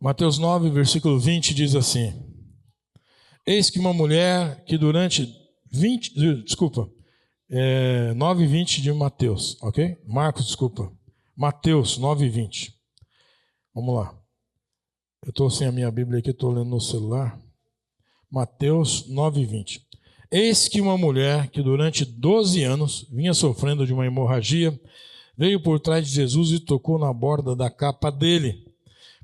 Mateus 9, versículo 20 diz assim: Eis que uma mulher que durante 9 e 20 de Mateus, ok? Mateus 9 e 20. Vamos lá. Eu estou sem a minha Bíblia aqui, estou lendo no celular. Mateus 9 e 20. Eis que uma mulher que durante 12 anos vinha sofrendo de uma hemorragia, veio por trás de Jesus e tocou na borda da capa dele.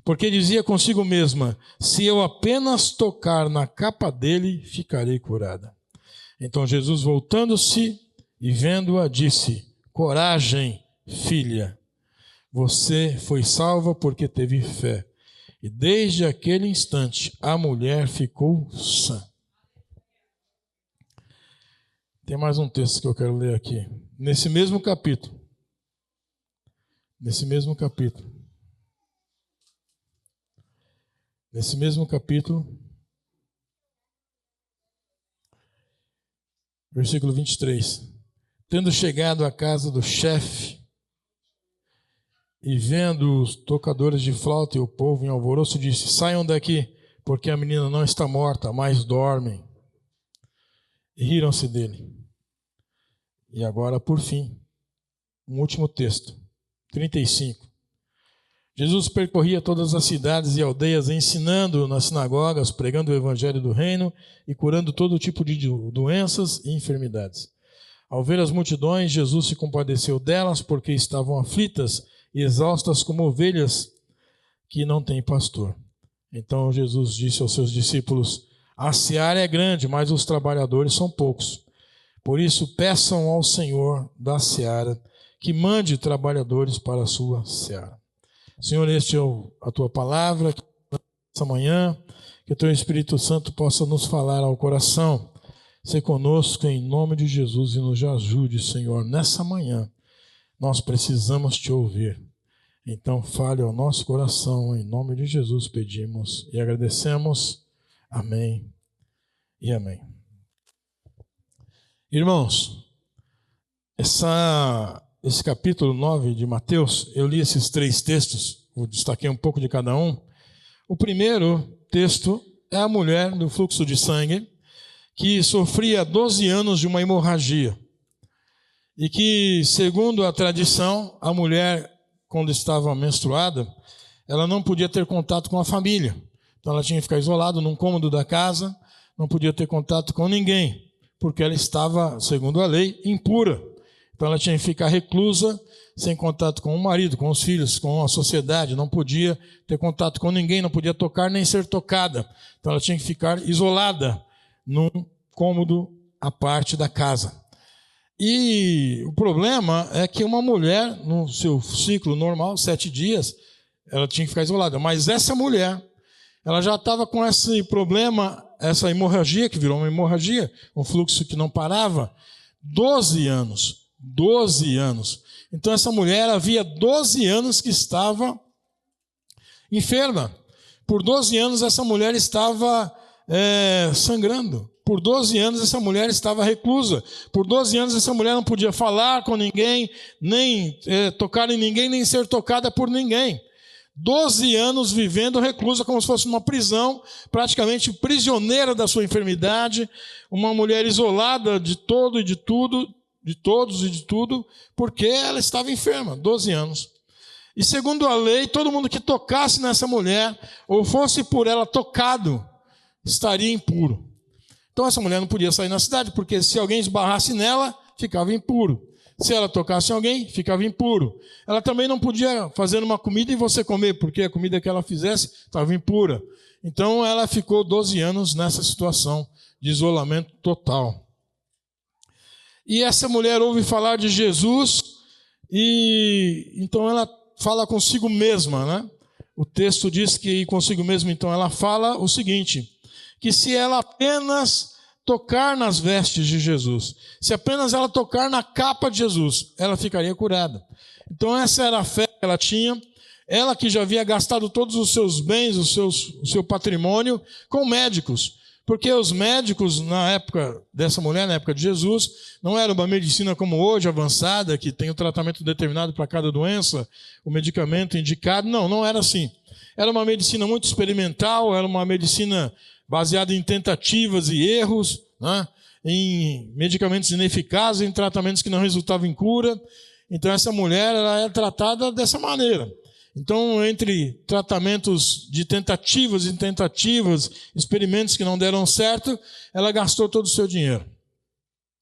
Porque dizia consigo mesma: se eu apenas tocar na capa dele, ficarei curada. Então Jesus, voltando-se e vendo-a, disse: coragem, filha, você foi salva porque teve fé. E desde aquele instante a mulher ficou sã. Tem mais um texto que eu quero ler aqui. Nesse mesmo capítulo. Versículo 23. Tendo chegado à casa do chefe e vendo os tocadores de flauta e o povo em alvoroço, disse: saiam daqui, porque a menina não está morta, mas dorme. E riram-se dele. E agora, por fim, um último texto, 35. Jesus percorria todas as cidades e aldeias, ensinando nas sinagogas, pregando o evangelho do reino e curando todo tipo de doenças e enfermidades. Ao ver as multidões, Jesus se compadeceu delas, porque estavam aflitas e exaustas como ovelhas que não têm pastor. Então Jesus disse aos seus discípulos: a seara é grande, mas os trabalhadores são poucos. Por isso, peçam ao Senhor da seara que mande trabalhadores para a sua seara. Senhor, este é a tua palavra, que essa manhã, que o teu Espírito Santo possa nos falar ao coração. Se conosco em nome de Jesus e nos ajude, Senhor, nessa manhã. Nós precisamos te ouvir. Então, fale ao nosso coração, em nome de Jesus pedimos e agradecemos. Amém e amém. Irmãos, esse capítulo 9 de Mateus, eu li esses 3 textos, eu destaquei um pouco de cada um. O primeiro texto é a mulher do fluxo de sangue, que sofria 12 anos de uma hemorragia. E que, segundo a tradição, a mulher, quando estava menstruada, ela não podia ter contato com a família. Então ela tinha que ficar isolada num cômodo da casa, não podia ter contato com ninguém, porque ela estava, segundo a lei, impura. Então ela tinha que ficar reclusa, sem contato com o marido, com os filhos, com a sociedade, não podia ter contato com ninguém, não podia tocar nem ser tocada. Então ela tinha que ficar isolada num cômodo à parte da casa. E o problema é que uma mulher, no seu ciclo normal, 7 dias, ela tinha que ficar isolada. Mas essa mulher, ela já estava com esse problema, essa hemorragia, que virou uma hemorragia, um fluxo que não parava, 12 anos. 12 anos. Então essa mulher havia 12 anos que estava enferma. Por 12 anos essa mulher estava sangrando. Por 12 anos essa mulher estava reclusa. Por 12 anos essa mulher não podia falar com ninguém, nem tocar em ninguém, nem ser tocada por ninguém. 12 anos vivendo reclusa como se fosse uma prisão, praticamente prisioneira da sua enfermidade, uma mulher isolada de todo e de tudo, de todos e de tudo, porque ela estava enferma, 12 anos. E segundo a lei, todo mundo que tocasse nessa mulher, ou fosse por ela tocado, estaria impuro. Então essa mulher não podia sair na cidade, porque se alguém esbarrasse nela, ficava impuro. Se ela tocasse em alguém, ficava impuro. Ela também não podia fazer uma comida e você comer, porque a comida que ela fizesse estava impura. Então ela ficou 12 anos nessa situação de isolamento total. E essa mulher ouve falar de Jesus e então ela fala consigo mesma, né? O texto diz que consigo mesma, então ela fala o seguinte, que se ela apenas tocar nas vestes de Jesus, se apenas ela tocar na capa de Jesus, ela ficaria curada. Então essa era a fé que ela tinha, ela que já havia gastado todos os seus bens, o seu patrimônio com médicos, porque os médicos na época dessa mulher, na época de Jesus, não era uma medicina como hoje, avançada, que tem o tratamento determinado para cada doença, o medicamento indicado, não era assim. Era uma medicina muito experimental, era uma medicina baseada em tentativas e erros, né? Em medicamentos ineficazes, em tratamentos que não resultavam em cura. Então essa mulher ela é tratada dessa maneira. Então, entre tratamentos de tentativas e tentativas, experimentos que não deram certo, ela gastou todo o seu dinheiro.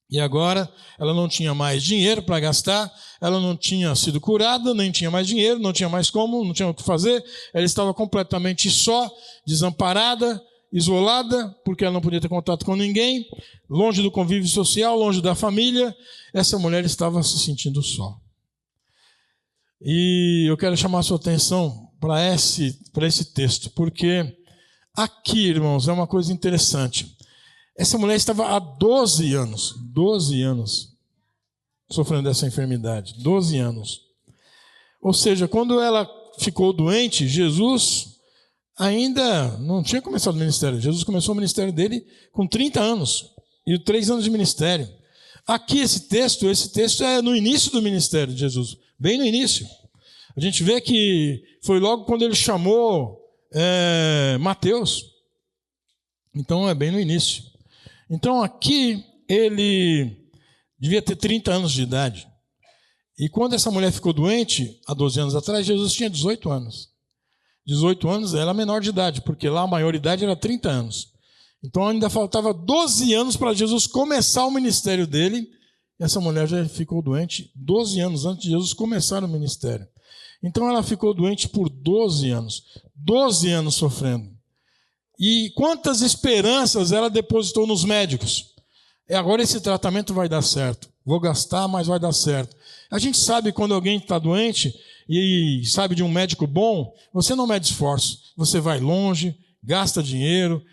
E agora ela não tinha mais dinheiro para gastar, ela não tinha sido curada, nem tinha mais dinheiro, não tinha mais como, não tinha o que fazer. Ela estava completamente só, desamparada, isolada, porque ela não podia ter contato com ninguém, longe do convívio social, longe da família. Essa mulher estava se sentindo só. E eu quero chamar a sua atenção para esse texto, porque aqui, irmãos, é uma coisa interessante. Essa mulher estava há 12 anos sofrendo dessa enfermidade, 12 anos. Ou seja, quando ela ficou doente, Jesus ainda não tinha começado o ministério. Jesus começou o ministério dele com 30 anos, e 3 anos de ministério. Aqui esse texto é no início do ministério de Jesus, bem no início. A gente vê que foi logo quando ele chamou Mateus. Então é bem no início. Então aqui ele devia ter 30 anos de idade. E quando essa mulher ficou doente, há 12 anos atrás, Jesus tinha 18 anos. 18 anos era menor de idade, porque lá a maioridade era 30 anos. Então ainda faltava 12 anos para Jesus começar o ministério dele. Essa mulher já ficou doente 12 anos antes de Jesus começar o ministério. Então ela ficou doente por 12 anos. 12 anos sofrendo. E quantas esperanças ela depositou nos médicos. Agora esse tratamento vai dar certo. Vou gastar, mas vai dar certo. A gente sabe quando alguém está doente e sabe de um médico bom, você não mede esforço. Você vai longe, gasta dinheiro,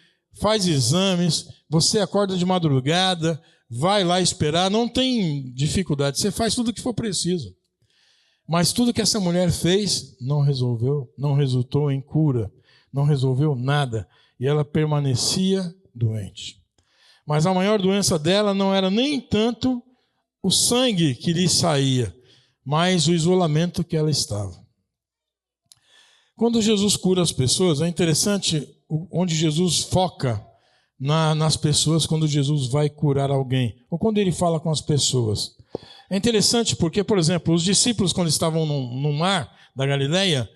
faz exames, você acorda de madrugada, vai lá esperar, não tem dificuldade. Você faz tudo o que for preciso. Mas tudo que essa mulher fez não resultou em cura, não resolveu nada. E ela permanecia doente. Mas a maior doença dela não era nem tanto o sangue que lhe saía, mas o isolamento que ela estava. Quando Jesus cura as pessoas, é interessante onde Jesus foca nas pessoas quando Jesus vai curar alguém, ou quando ele fala com as pessoas. É interessante porque, por exemplo, os discípulos, quando estavam no mar da Galileia,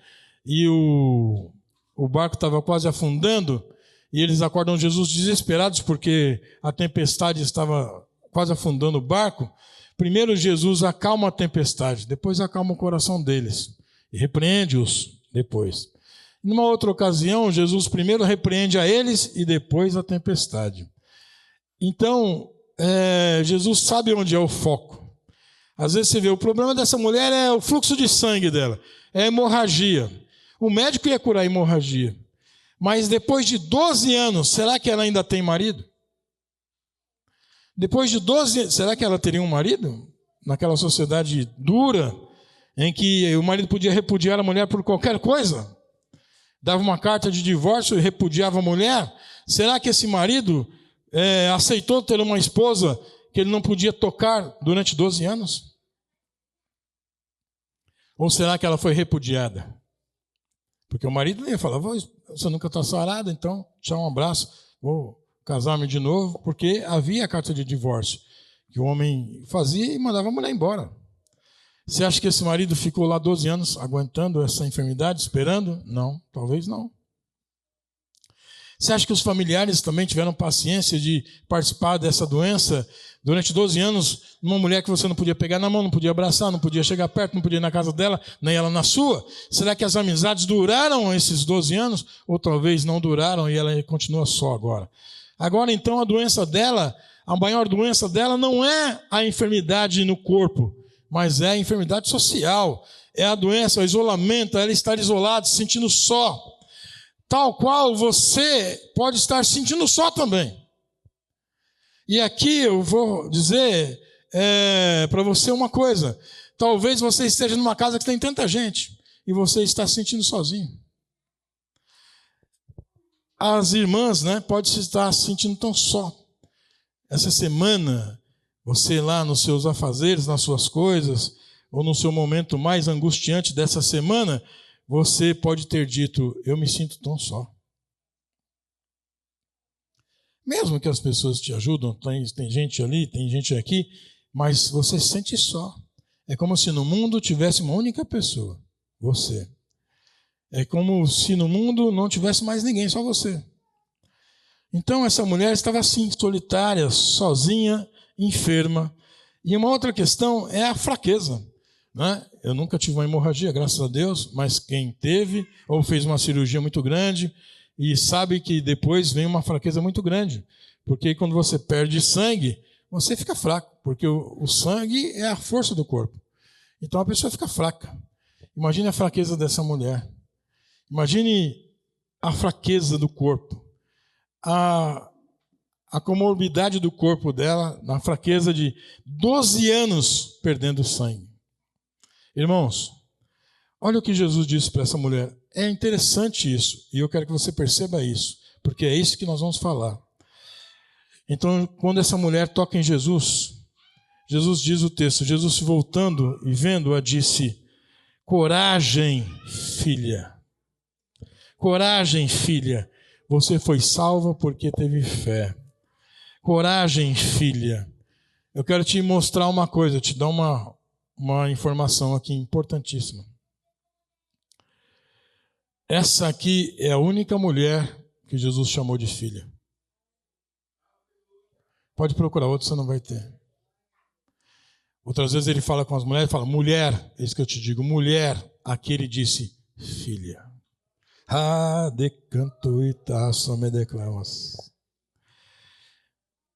e o barco estava quase afundando, e eles acordam Jesus desesperados porque a tempestade estava quase afundando o barco. Primeiro Jesus acalma a tempestade, depois acalma o coração deles e repreende-os depois. Numa outra ocasião, Jesus primeiro repreende a eles e depois a tempestade. Então, Jesus sabe onde é o foco. Às vezes você vê, o problema dessa mulher é o fluxo de sangue dela, é a hemorragia. O médico ia curar a hemorragia. Mas depois de 12 anos, será que ela ainda tem marido? Depois de 12 anos, será que ela teria um marido? Naquela sociedade dura, em que o marido podia repudiar a mulher por qualquer coisa? Dava uma carta de divórcio e repudiava a mulher? Será que esse marido aceitou ter uma esposa que ele não podia tocar durante 12 anos? Ou será que ela foi repudiada? Porque o marido ia falar, você nunca está sarada, então tchau, um abraço, vou casar-me de novo, porque havia a carta de divórcio, que o homem fazia e mandava a mulher embora. Você acha que esse marido ficou lá 12 anos aguentando essa enfermidade, esperando? Não, talvez não. Você acha que os familiares também tiveram paciência de participar dessa doença durante 12 anos, uma mulher que você não podia pegar na mão, não podia abraçar, não podia chegar perto, não podia ir na casa dela, nem ela na sua? Será que as amizades duraram esses 12 anos? Ou talvez não duraram e ela continua só agora? Agora, então, a doença dela, a maior doença dela não é a enfermidade no corpo, mas é a enfermidade social. É a doença, o isolamento, ela estar isolada, se sentindo só. Tal qual você pode estar sentindo só também. E aqui eu vou dizer para você uma coisa. Talvez você esteja numa casa que tem tanta gente e você está se sentindo sozinho. As irmãs, podem estar se sentindo tão só. Essa semana, você lá nos seus afazeres, nas suas coisas, ou no seu momento mais angustiante dessa semana, você pode ter dito, eu me sinto tão só. Mesmo que as pessoas te ajudam, tem gente ali, tem gente aqui, mas você se sente só. É como se no mundo tivesse uma única pessoa, você. É como se no mundo não tivesse mais ninguém, só você. Então essa mulher estava assim, solitária, sozinha, enferma. E uma outra questão é a fraqueza, né? Eu nunca tive uma hemorragia, graças a Deus, mas quem teve ou fez uma cirurgia muito grande e sabe que depois vem uma fraqueza muito grande. Porque quando você perde sangue, você fica fraco, porque o sangue é a força do corpo. Então a pessoa fica fraca. Imagine a fraqueza dessa mulher. Imagine a fraqueza do corpo. A comorbidade do corpo dela, na fraqueza de 12 anos perdendo sangue. Irmãos, olha o que Jesus disse para essa mulher. É interessante isso, e eu quero que você perceba isso, porque é isso que nós vamos falar. Então, quando essa mulher toca em Jesus, Jesus diz o texto, Jesus voltando e vendo-a disse, coragem, filha. Coragem, filha. Você foi salva porque teve fé. Coragem, filha. Eu quero te mostrar uma coisa, te dar uma informação aqui importantíssima. Essa aqui é a única mulher que Jesus chamou de filha. Pode procurar outra, você não vai ter. Outras vezes ele fala com as mulheres, fala, mulher, é isso que eu te digo, mulher. Aqui ele disse, filha. Decanto itaço me declamas.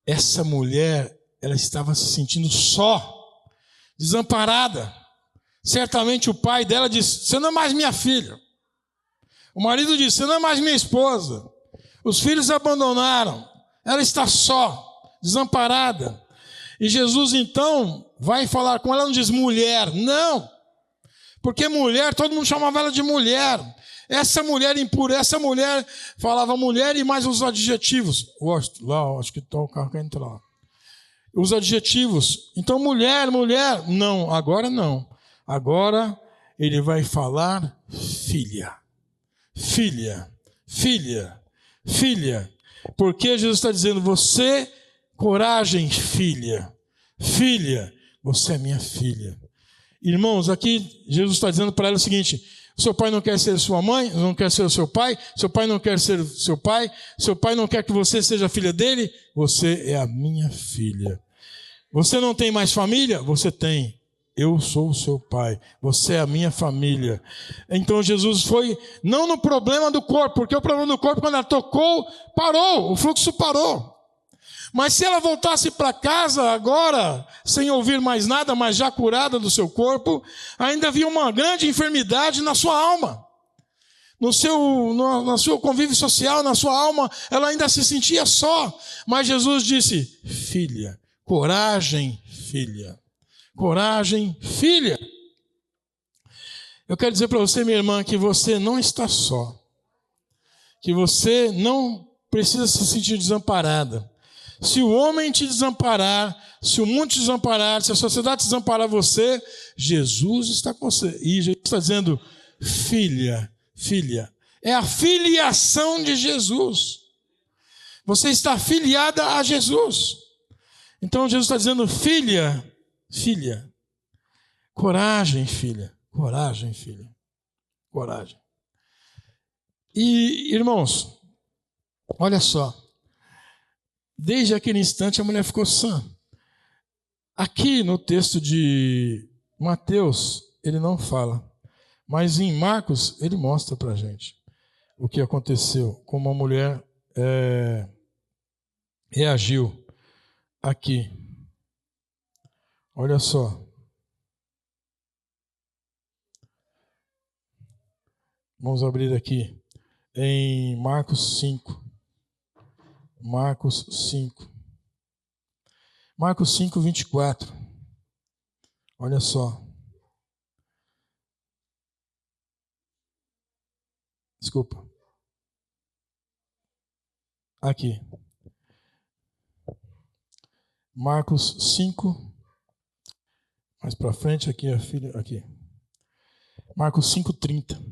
Essa mulher, ela estava se sentindo só, desamparada. Certamente o pai dela disse, você não é mais minha filha. O marido disse, você não é mais minha esposa. Os filhos abandonaram. Ela está só, desamparada. E Jesus então vai falar com ela, não diz mulher, não. Porque mulher, todo mundo chamava ela de mulher. Essa mulher impura, essa mulher falava mulher e mais os adjetivos. Lá, acho que está o carro que entra lá. Os adjetivos. Então, mulher, mulher. Não, agora não. Agora ele vai falar filha. Filha, filha, filha. Porque Jesus está dizendo, você, coragem, filha. Filha, você é minha filha. Irmãos, aqui Jesus está dizendo para ela o seguinte, seu pai não quer ser sua mãe, não quer ser o seu pai não quer ser seu pai não quer que você seja filha dele, você é a minha filha. Você não tem mais família? Você tem. Eu sou o seu pai, você é a minha família. Então Jesus foi, não no problema do corpo, porque o problema do corpo, quando ela tocou, parou, o fluxo parou. Mas se ela voltasse para casa agora, sem ouvir mais nada, mas já curada do seu corpo, ainda havia uma grande enfermidade na sua alma. No seu convívio social, na sua alma, ela ainda se sentia só. Mas Jesus disse, filha, coragem, filha. Coragem, filha. Eu quero dizer para você, minha irmã, que você não está só. Que você não precisa se sentir desamparada. Se o homem te desamparar, se o mundo te desamparar, se a sociedade desamparar você, Jesus está com você. E Jesus está dizendo, filha, filha. É a filiação de Jesus. Você está afiliada a Jesus. Então Jesus está dizendo, filha, filha. Coragem, filha. Coragem, filha. Coragem. E, irmãos, olha só. Desde aquele instante a mulher ficou sã. Aqui no texto de Mateus, ele não fala. Mas em Marcos, ele mostra para a gente o que aconteceu, como a mulher reagiu aqui. Olha só. Vamos abrir aqui em Marcos 5. Marcos 5. Marcos 5, 24. Olha só. Desculpa. Aqui. Marcos 5. Mais para frente aqui a filha. Aqui. Marcos 5, 30.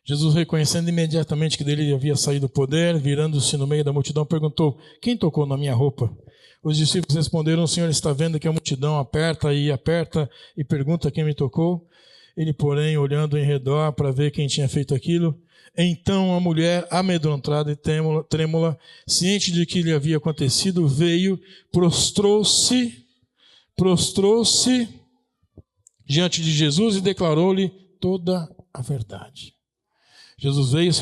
Jesus, reconhecendo imediatamente que dele havia saído o poder, virando-se no meio da multidão, perguntou: quem tocou na minha roupa? Os discípulos responderam: o Senhor está vendo que a multidão aperta e pergunta quem me tocou. Ele, porém, olhando em redor para ver quem tinha feito aquilo, então a mulher, amedrontada e trêmula, ciente de que lhe havia acontecido, veio, prostrou-se diante de Jesus e declarou-lhe toda a verdade. Jesus veio e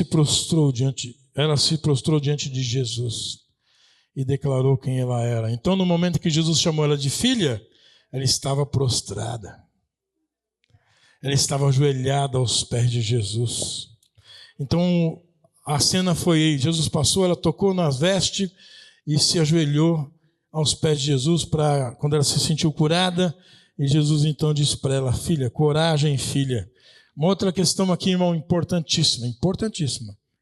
ela se prostrou diante de Jesus e declarou quem ela era. Então, no momento que Jesus chamou ela de filha, ela estava prostrada. Ela estava ajoelhada aos pés de Jesus. Então, a cena foi: Jesus passou, ela tocou nas vestes e se ajoelhou aos pés de Jesus quando ela se sentiu curada. E Jesus então disse para ela: filha, coragem, filha. Uma outra questão aqui, irmão, importantíssima,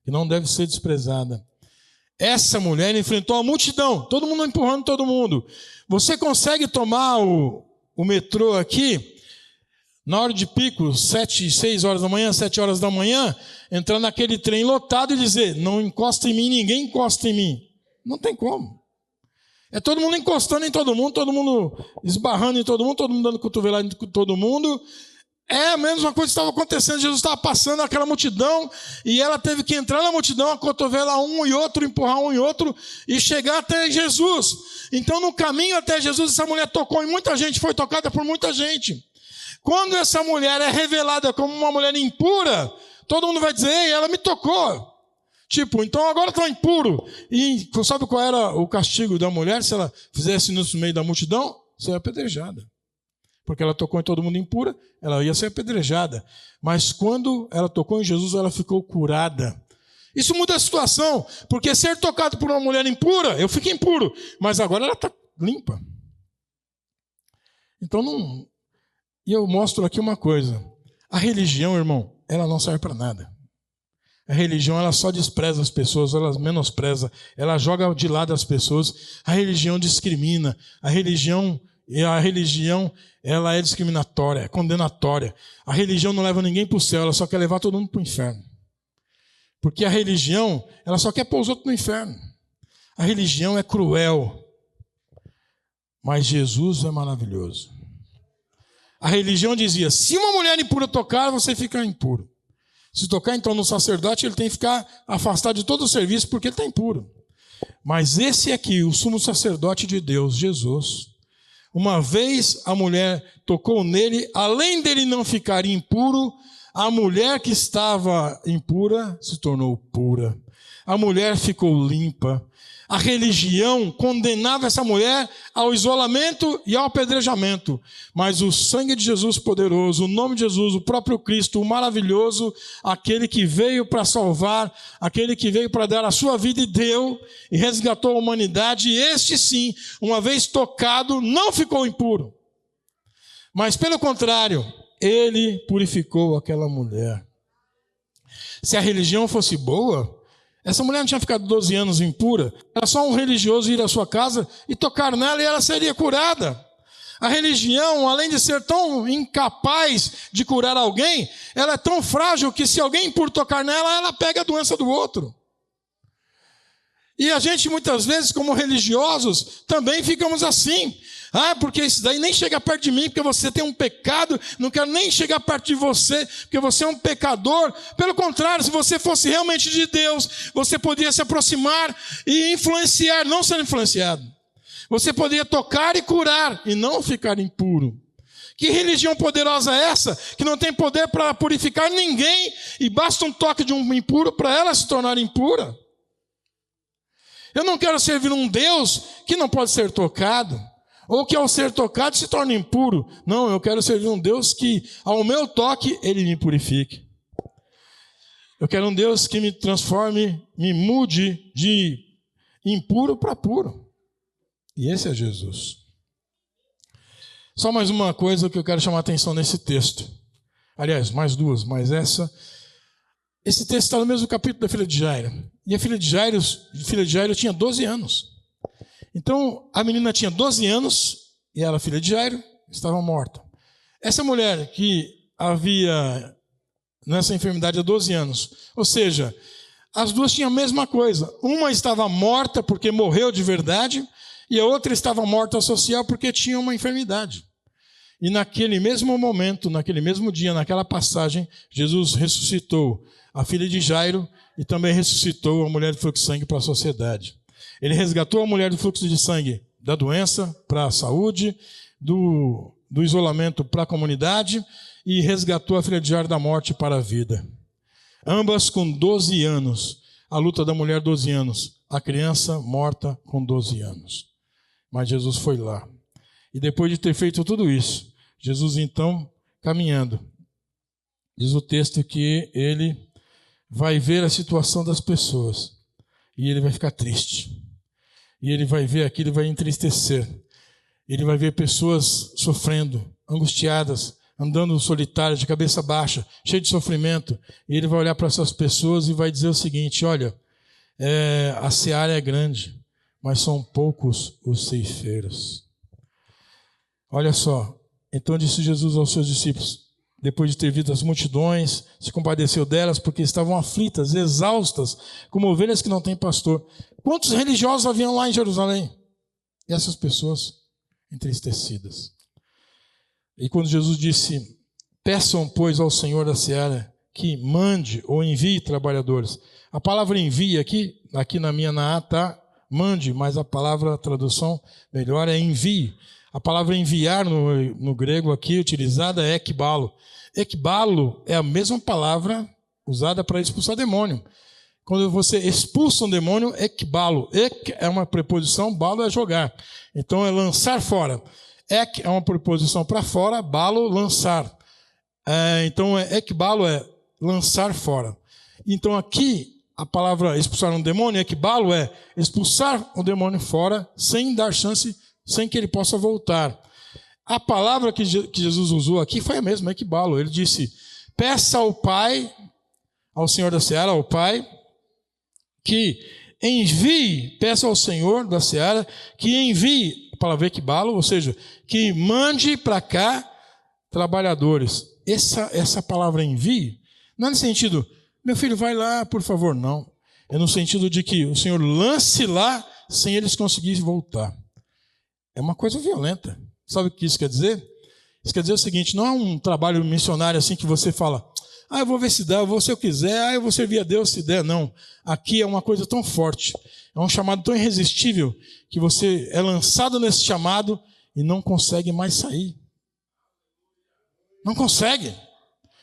que não deve ser desprezada. Essa mulher enfrentou a multidão, todo mundo empurrando todo mundo. Você consegue tomar o metrô aqui, na hora de pico, 6 horas da manhã, 7 horas da manhã, entrar naquele trem lotado e dizer: não encosta em mim, ninguém encosta em mim. Não tem como. É todo mundo encostando em todo mundo esbarrando em todo mundo dando cotovelada em todo mundo. É a mesma coisa que estava acontecendo. Jesus estava passando aquela multidão e ela teve que entrar na multidão, acotovelar um e outro, empurrar um e outro e chegar até Jesus. Então, no caminho até Jesus, essa mulher tocou em muita gente, foi tocada por muita gente. Quando essa mulher é revelada como uma mulher impura, todo mundo vai dizer: ei, ela me tocou. Tipo, então agora está impuro. E sabe qual era o castigo da mulher se ela fizesse isso no meio da multidão? Ser apedrejada. Porque ela tocou em todo mundo impura, ela ia ser apedrejada. Mas quando ela tocou em Jesus, ela ficou curada. Isso muda a situação, porque ser tocado por uma mulher impura, eu fico impuro, mas agora ela está limpa. Então não... E eu mostro aqui uma coisa: a religião, irmão, ela não serve para nada. A religião, ela só despreza as pessoas, ela menospreza, ela joga de lado as pessoas. A religião discrimina, a religião, ela é discriminatória, é condenatória. A religião não leva ninguém para o céu, ela só quer levar todo mundo para o inferno. Porque a religião, ela só quer pôr os outros no inferno. A religião é cruel, mas Jesus é maravilhoso. A religião dizia: se uma mulher impura tocar, você fica impuro. Se tocar então no sacerdote, ele tem que ficar afastado de todo o serviço porque ele está impuro. Mas esse aqui, o sumo sacerdote de Deus, Jesus, uma vez a mulher tocou nele, além dele não ficar impuro, a mulher que estava impura se tornou pura. A mulher ficou limpa. A religião condenava essa mulher ao isolamento e ao apedrejamento. Mas o sangue de Jesus poderoso, o nome de Jesus, o próprio Cristo, o maravilhoso, aquele que veio para salvar, aquele que veio para dar a sua vida e deu, e resgatou a humanidade, e este sim, uma vez tocado, não ficou impuro. Mas pelo contrário, ele purificou aquela mulher. Se a religião fosse boa, essa mulher não tinha ficado 12 anos impura. Era só um religioso ir à sua casa e tocar nela e ela seria curada. A religião, além de ser tão incapaz de curar alguém, ela é tão frágil que se alguém impuro tocar nela, ela pega a doença do outro. E a gente muitas vezes, como religiosos, também ficamos assim. Porque isso daí nem chega perto de mim, porque você tem um pecado, não quero nem chegar perto de você, porque você é um pecador. Pelo contrário, se você fosse realmente de Deus, você poderia se aproximar e influenciar, não ser influenciado. Você poderia tocar e curar, e não ficar impuro. Que religião poderosa é essa, que não tem poder para purificar ninguém, e basta um toque de um impuro para ela se tornar impura? Eu não quero servir um Deus que não pode ser tocado, ou que ao ser tocado se torna impuro. Não, eu quero servir um Deus que ao meu toque ele me purifique. Eu quero um Deus que me transforme, me mude de impuro para puro. E esse é Jesus. Só mais uma coisa que eu quero chamar a atenção nesse texto. Aliás, mais duas, mas essa. Esse texto está no mesmo capítulo da filha de Jairo. E a filha de Jairo tinha 12 anos. Então, a menina tinha 12 anos, e ela, filha de Jairo, estava morta. Essa mulher que havia nessa enfermidade há 12 anos. Ou seja, as duas tinham a mesma coisa. Uma estava morta porque morreu de verdade, e a outra estava morta social porque tinha uma enfermidade. E naquele mesmo momento, naquele mesmo dia, naquela passagem, Jesus ressuscitou a filha de Jairo e também ressuscitou a mulher do fluxo de sangue para a sociedade. Ele resgatou a mulher do fluxo de sangue da doença para a saúde, do isolamento para a comunidade, e resgatou a filha de Jairo da morte para a vida. Ambas com 12 anos. A luta da mulher, 12 anos. A criança morta com 12 anos. Mas Jesus foi lá. E depois de ter feito tudo isso, Jesus então, caminhando, diz o texto que ele vai ver a situação das pessoas. E ele vai ficar triste. E ele vai ver aquilo e vai entristecer. Ele vai ver pessoas sofrendo, angustiadas, andando solitárias, de cabeça baixa, cheio de sofrimento. E ele vai olhar para essas pessoas e vai dizer o seguinte: olha, a seara é grande, mas são poucos os ceifeiros. Olha só, então disse Jesus aos seus discípulos, depois de ter visto as multidões, se compadeceu delas, porque estavam aflitas, exaustas, como ovelhas que não têm pastor. Quantos religiosos haviam lá em Jerusalém? E essas pessoas entristecidas. E quando Jesus disse, peçam, pois, ao Senhor da seara que mande ou envie trabalhadores. A palavra envie aqui na minha na A está mande, mas a palavra, a tradução melhor é envie. A palavra enviar no grego aqui utilizada é ekbalo. Ekbalo é a mesma palavra usada para expulsar demônio. Quando você expulsa um demônio, ekbalo. Ek é uma preposição, balo é jogar. Então é lançar fora. Ek é uma preposição para fora, balo, lançar. Então ekbalo é lançar fora. Então aqui a palavra expulsar um demônio, ekbalo é expulsar um demônio fora sem dar chance, sem que ele possa voltar. A palavra que Jesus usou aqui foi a mesma, ekbalo. Ele disse, peça ao Pai, ao Senhor da seara, ao Pai, que envie, peça ao Senhor da seara, que envie, a palavra ekbalo, ou seja, que mande para cá trabalhadores. Essa palavra envie, não é no sentido, meu filho, vai lá, por favor, não. É no sentido de que o Senhor lance lá sem eles conseguirem voltar. É uma coisa violenta. Sabe o que isso quer dizer? Isso quer dizer o seguinte, não é um trabalho missionário assim que você fala, eu vou ver se dá, eu vou se eu quiser, eu vou servir a Deus se der. Não. Aqui é uma coisa tão forte, é um chamado tão irresistível, que você é lançado nesse chamado e não consegue mais sair. Não consegue.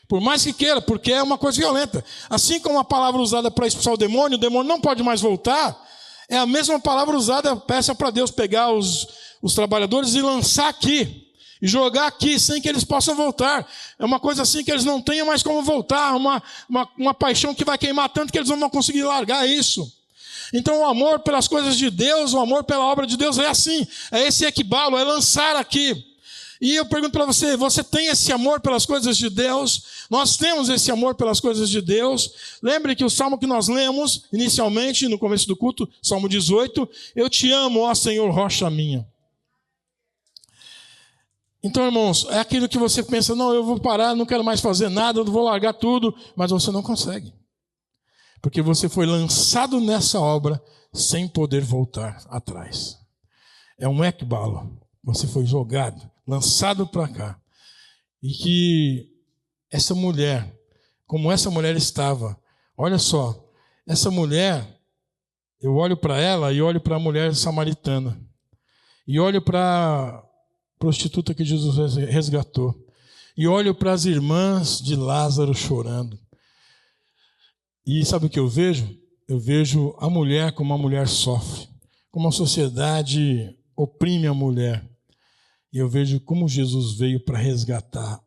Por mais que queira, porque é uma coisa violenta. Assim como a palavra usada para expulsar o demônio não pode mais voltar, é a mesma palavra usada, peça para Deus pegar os trabalhadores e lançar aqui. E jogar aqui sem que eles possam voltar. É uma coisa assim que eles não tenham mais como voltar. Uma paixão que vai queimar tanto que eles não vão conseguir largar isso. Então o amor pelas coisas de Deus, o amor pela obra de Deus é assim. É esse ekbalo, é lançar aqui. E eu pergunto para você, você tem esse amor pelas coisas de Deus? Nós temos esse amor pelas coisas de Deus. Lembre que o salmo que nós lemos inicialmente, no começo do culto, Salmo 18, eu te amo, ó Senhor, rocha minha. Então, irmãos, é aquilo que você pensa, não, eu vou parar, não quero mais fazer nada, eu vou largar tudo, mas você não consegue. Porque você foi lançado nessa obra sem poder voltar atrás. É um ekbalo. Você foi jogado, lançado para cá. E que essa mulher, como essa mulher estava, olha só, essa mulher, eu olho para ela e olho para a mulher samaritana. E olho para prostituta que Jesus resgatou. E olho para as irmãs de Lázaro chorando. E sabe o que eu vejo? Eu vejo a mulher como a mulher sofre. Como a sociedade oprime a mulher. E eu vejo como Jesus veio para resgatar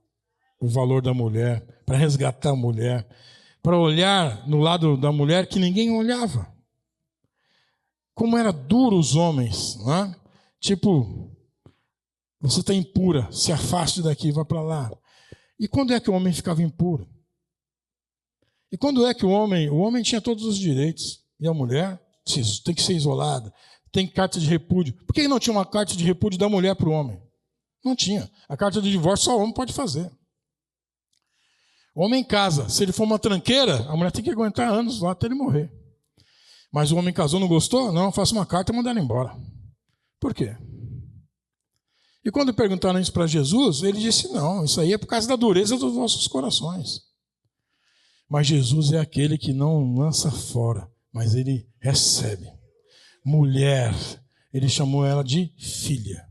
o valor da mulher, para resgatar a mulher, para olhar no lado da mulher que ninguém olhava. Como era duro os homens, não é? Tipo, você está impura, se afaste daqui, vá para lá. E quando é que o homem ficava impuro? E quando é que o homem tinha todos os direitos, e a mulher tem que ser isolada, tem carta de repúdio. Por que não tinha uma carta de repúdio da mulher para o homem? Não tinha. A carta de divórcio só o homem pode fazer. O homem casa, se ele for uma tranqueira, a mulher tem que aguentar anos lá até ele morrer. Mas o homem casou, não gostou? Não, faça uma carta e manda ela embora. Por quê? E quando perguntaram isso para Jesus, ele disse, não, isso aí é por causa da dureza dos nossos corações. Mas Jesus é aquele que não lança fora, mas ele recebe. Mulher, ele chamou ela de filha.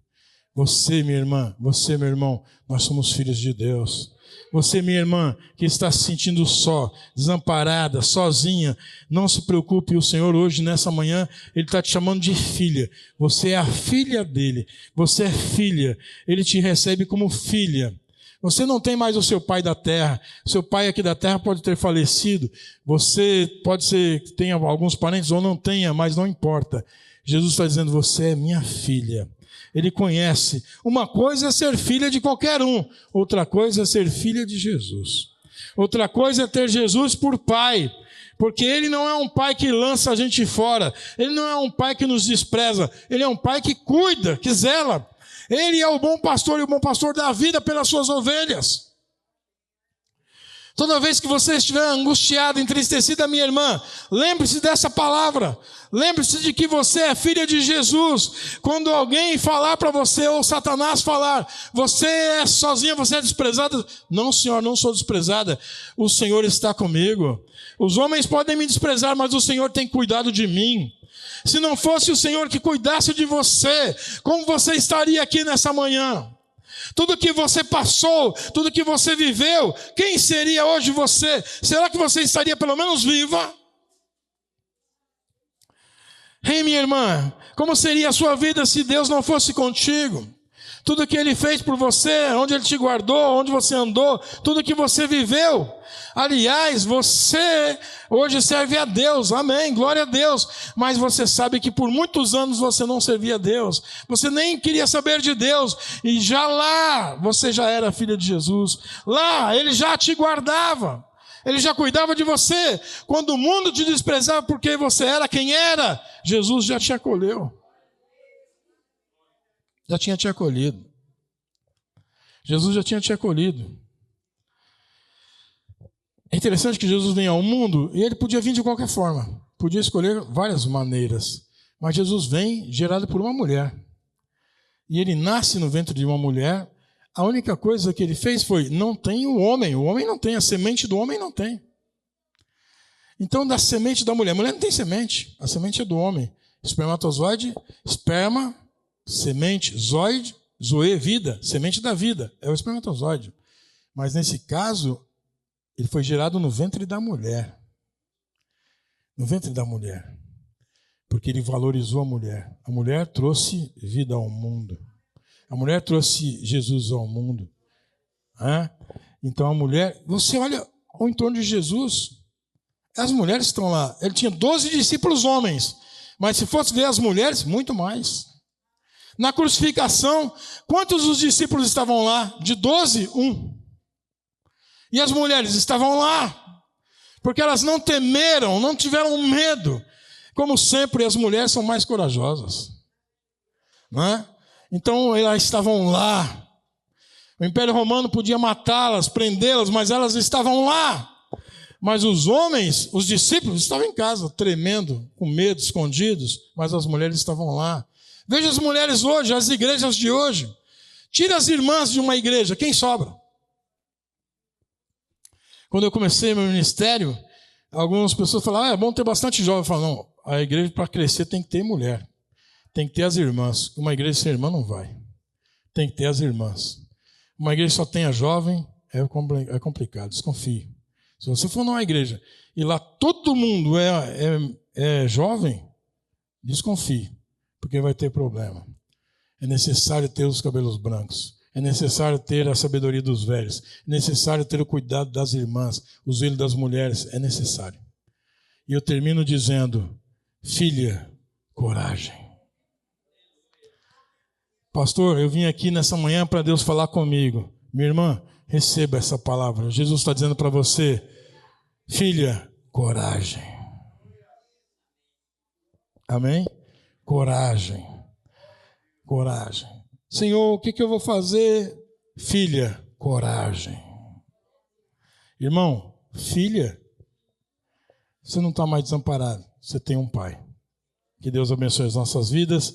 Você, minha irmã, você, meu irmão, nós somos filhos de Deus. Você, minha irmã, que está se sentindo só, desamparada, sozinha, não se preocupe, o Senhor hoje, nessa manhã, Ele está te chamando de filha. Você é a filha dEle, você é filha, Ele te recebe como filha. Você não tem mais o seu pai da terra, seu pai aqui da terra pode ter falecido, você pode ser que tenha alguns parentes ou não tenha, mas não importa. Jesus está dizendo, você é minha filha. Ele conhece. Uma coisa é ser filha de qualquer um. Outra coisa é ser filha de Jesus. Outra coisa é ter Jesus por pai. Porque Ele não é um pai que lança a gente fora. Ele não é um pai que nos despreza. Ele é um pai que cuida, que zela. Ele é o bom pastor e o bom pastor dá a vida pelas suas ovelhas. Toda vez que você estiver angustiado, entristecida, minha irmã, lembre-se dessa palavra. Lembre-se de que você é filha de Jesus. Quando alguém falar para você, ou Satanás falar, você é sozinha, você é desprezada. Não, Senhor, não sou desprezada. O Senhor está comigo. Os homens podem me desprezar, mas o Senhor tem cuidado de mim. Se não fosse o Senhor que cuidasse de você, como você estaria aqui nessa manhã? Tudo que você passou, tudo que você viveu, quem seria hoje você? Será que você estaria pelo menos viva? Ei, minha irmã, como seria a sua vida se Deus não fosse contigo? Tudo que Ele fez por você, onde Ele te guardou, onde você andou, tudo que você viveu. Aliás, você hoje serve a Deus, amém, glória a Deus. Mas você sabe que por muitos anos você não servia a Deus. Você nem queria saber de Deus. E já lá, você já era filha de Jesus. Lá, Ele já te guardava. Ele já cuidava de você. Quando o mundo te desprezava porque você era quem era, Jesus já te acolheu. Já tinha te acolhido. Jesus já tinha te acolhido. É interessante que Jesus vem ao mundo e Ele podia vir de qualquer forma. Podia escolher várias maneiras. Mas Jesus vem gerado por uma mulher. E Ele nasce no ventre de uma mulher. A única coisa que Ele fez foi, não tem o homem não tem, a semente do homem não tem. Então, da semente da mulher, a mulher não tem semente, a semente é do homem. Espermatozoide, esperma, semente, zoide, zoe, vida, semente da vida, é o espermatozoide. Mas nesse caso, ele foi gerado no ventre da mulher. No ventre da mulher. Porque ele valorizou a mulher. A mulher trouxe vida ao mundo. A mulher trouxe Jesus ao mundo. Então a mulher, você olha ao entorno de Jesus, as mulheres estão lá. Ele tinha 12 discípulos homens, mas se fosse ver as mulheres, muito mais. Na crucificação, quantos dos discípulos estavam lá? De 12, 1. E as mulheres estavam lá, porque elas não temeram, não tiveram medo. Como sempre, as mulheres são mais corajosas. Não é? Então, elas estavam lá. O Império Romano podia matá-las, prendê-las, mas elas estavam lá. Mas os homens, os discípulos, estavam em casa, tremendo, com medo, escondidos, mas as mulheres estavam lá. Veja as mulheres hoje, as igrejas de hoje. Tira as irmãs de uma igreja, quem sobra? Quando eu comecei meu ministério, algumas pessoas falaram, é bom ter bastante jovem. Eu falo, não, a igreja para crescer tem que ter mulher. Tem que ter as irmãs. Uma igreja sem irmã não vai. Tem que ter as irmãs. Uma igreja só tenha jovem, é complicado, desconfie. Se você for numa igreja e lá todo mundo é jovem, desconfie, porque vai ter problema. É necessário ter os cabelos brancos. É necessário ter a sabedoria dos velhos. É necessário ter o cuidado das irmãs, o zelo das mulheres. É necessário. E eu termino dizendo, filha, coragem. Pastor, eu vim aqui nessa manhã para Deus falar comigo. Minha irmã, receba essa palavra. Jesus está dizendo para você, filha, coragem. Amém? Coragem. Coragem. Senhor, o que eu vou fazer? Filha, coragem. Irmão, filha, você não está mais desamparado, você tem um pai. Que Deus abençoe as nossas vidas.